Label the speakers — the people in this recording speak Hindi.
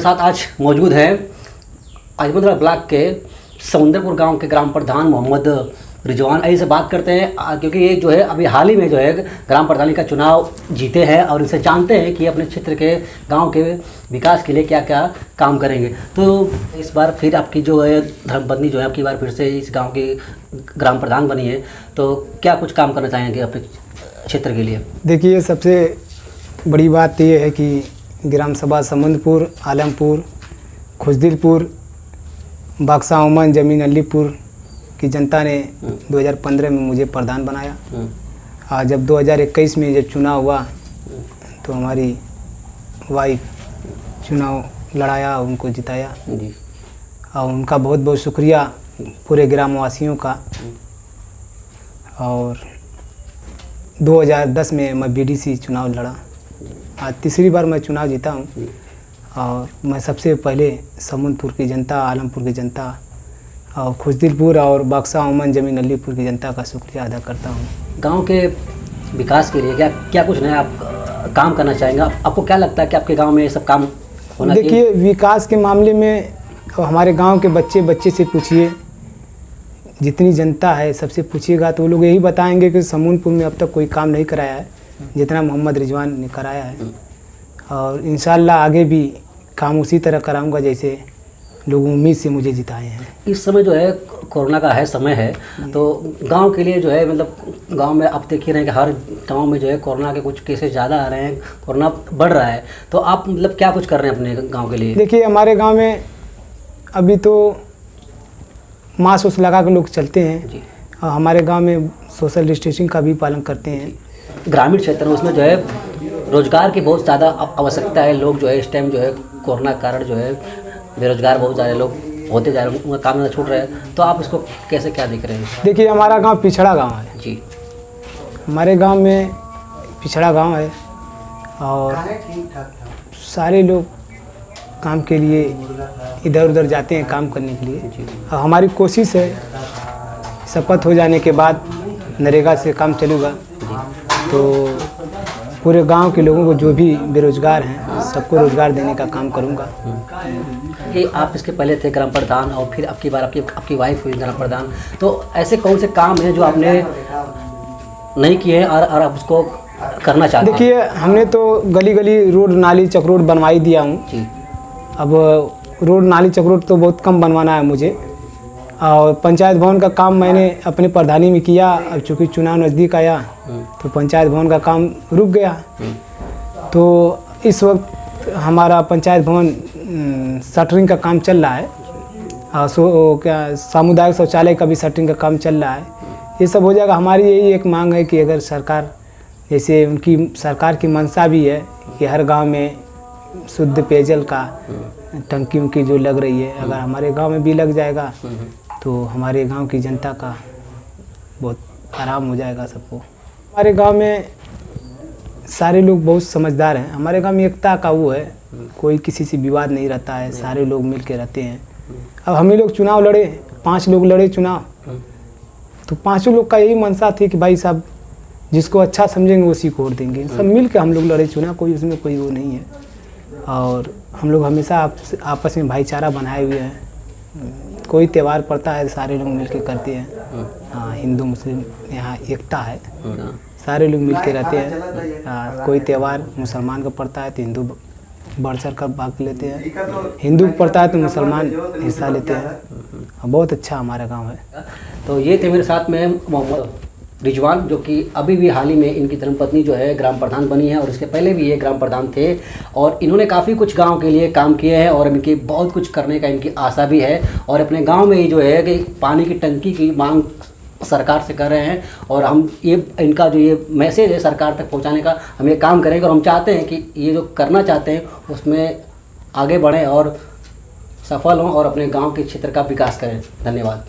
Speaker 1: साथ आज मौजूद हैं अहमदनगर ब्लॉक के समुंदरपुर गांव के ग्राम प्रधान मोहम्मद रिजवान। आइए से बात करते हैं क्योंकि ये जो है अभी हाल ही में जो है ग्राम प्रधानी का चुनाव जीते हैं और इनसे जानते हैं कि अपने क्षेत्र के गांव के विकास के लिए क्या क्या काम करेंगे। तो इस बार फिर आपकी जो है धर्मपत्नी जो है आपकी बार फिर से इस गांव की ग्राम प्रधान बनी है, तो क्या कुछ काम करना चाहेंगे अपने क्षेत्र के लिए?
Speaker 2: देखिए, सबसे बड़ी बात ये है कि ग्राम सभा समुंदपुर, आलमपुर, खुजदिलपुर, बक्सा उमन, जमीन अलीपुर की जनता ने 2015 में मुझे प्रधान बनाया। और जब 2021 में जब चुनाव हुआ तो हमारी वाइफ चुनाव लड़ाया, उनको जिताया और उनका बहुत बहुत शुक्रिया पूरे ग्रामवासियों का। और 2010 में मैं बीडीसी चुनाव लड़ा, आज तीसरी बार मैं चुनाव जीता हूँ। और मैं सबसे पहले समुंदपुर की जनता, आलमपुर की जनता और खुजदिलपुर और बक्सा उमन, जमीन अलीपुर की जनता का शुक्रिया अदा करता हूँ।
Speaker 1: गांव के विकास के लिए क्या क्या कुछ नया आप काम करना चाहेंगे? आपको क्या लगता है कि आपके गांव में ये सब काम होना चाहिए?
Speaker 2: देखिए, विकास के मामले में हमारे गांव के बच्चे से पूछिए, जितनी जनता है सबसे पूछिएगा तो वो लोग यही बताएंगे कि समुंदपुर में अब तक कोई काम नहीं कराया है जितना मोहम्मद रिजवान ने कराया है। और इंशाल्लाह आगे भी काम उसी तरह कराऊंगा जैसे लोग उम्मीद से मुझे जिताए हैं।
Speaker 1: इस समय जो है कोरोना का समय है, तो गांव के लिए जो है मतलब गांव में आप देख ही रहे हैं कि हर गांव में जो है कोरोना के कुछ केसेस ज़्यादा आ रहे हैं, कोरोना बढ़ रहा है, तो आप मतलब क्या कुछ कर रहे हैं अपने गांव के लिए?
Speaker 2: देखिए, हमारे गांव में अभी तो मास्क उस लगा के लोग चलते हैं जी। और हमारे गाँव में सोशल डिस्टेंसिंग का भी पालन करते हैं।
Speaker 1: ग्रामीण क्षेत्र में उसमें जो है रोजगार की बहुत ज़्यादा आवश्यकता है। लोग जो है इस टाइम जो है कोरोना के कारण जो है बेरोजगार बहुत सारे लोग होते जा रहे हैं, उनका काम छूट रहा है, तो आप इसको कैसे क्या देख रहे हैं?
Speaker 2: देखिए, हमारा गांव पिछड़ा गांव है
Speaker 1: जी।
Speaker 2: हमारे गांव में पिछड़ा गांव है और सारे लोग काम के लिए इधर उधर जाते हैं काम करने के लिए। और हमारी कोशिश है शपथ हो जाने के बाद नरेगा से काम चलेगा तो पूरे गांव के लोगों को जो भी बेरोजगार हैं सबको रोजगार देने का काम करूंगा।
Speaker 1: कि आप इसके पहले थे ग्राम प्रधान और फिर आपकी बार आपकी वाइफ हुई ग्राम प्रधान, तो ऐसे कौन से काम हैं जो आपने नहीं किए हैं और आप उसको करना चाहते हैं?
Speaker 2: देखिए, हमने तो गली गली रोड नाली चक्रोड बनवाई दिया हूँ जी। अब रोड नाली चक्रोड तो बहुत कम बनवाना है मुझे। और पंचायत भवन का काम मैंने अपने प्रधानी में किया। अब चूँकि चुनाव नज़दीक आया तो पंचायत भवन का काम रुक गया। तो इस वक्त हमारा पंचायत भवन शटरिंग का काम चल रहा है और क्या सामुदायिक शौचालय का भी शटरिंग का काम चल रहा है। ये सब हो जाएगा। हमारी यही एक मांग है कि अगर सरकार, जैसे उनकी सरकार की मंशा भी है कि हर गांव में शुद्ध पेयजल का टंकी उनकी जो लग रही है, अगर हमारे गांव में भी लग जाएगा तो हमारे गांव की जनता का बहुत आराम हो जाएगा सबको। हमारे गांव में सारे लोग बहुत समझदार हैं। हमारे गांव में एकता का वो है, कोई किसी से विवाद नहीं रहता है, सारे लोग मिल के रहते हैं। अब हम ही लोग चुनाव लड़े, 5 लोग लड़े चुनाव, तो 5 लोग का यही मंशा थी कि भाई साहब जिसको अच्छा समझेंगे उसी को वोट देंगे। सब मिल के हम लोग लड़े चुनाव, कोई उसमें कोई वो नहीं है। और हम लोग हमेशा आपस में भाईचारा बनाए हुए हैं। कोई त्यौहार पड़ता है सारे लोग मिलके करते हैं। हाँ, हिंदू मुस्लिम यहाँ एकता है, सारे लोग मिलके रहते हैं। कोई त्यौहार मुसलमान का पड़ता है तो हिंदू बढ़ चढ़ कर भाग लेते हैं, हिंदू पड़ता है तो मुसलमान हिस्सा लेते हैं। बहुत अच्छा हमारा गांव है।
Speaker 1: तो ये थे मेरे साथ में मोहम्मद रिजवान, जो कि अभी भी हाल ही में इनकी धर्मपत्नी जो है ग्राम प्रधान बनी है और इसके पहले भी ये ग्राम प्रधान थे और इन्होंने काफ़ी कुछ गांव के लिए काम किए हैं और इनकी बहुत कुछ करने का इनकी आशा भी है। और अपने गांव में ही जो है कि पानी की टंकी की मांग सरकार से कर रहे हैं और हम ये इनका जो ये मैसेज है सरकार तक पहुँचाने का हम ये काम करेंगे। और हम चाहते हैं कि ये जो करना चाहते हैं उसमें आगे बढ़ें और सफल हों और अपने गाँव के क्षेत्र का विकास करें। धन्यवाद।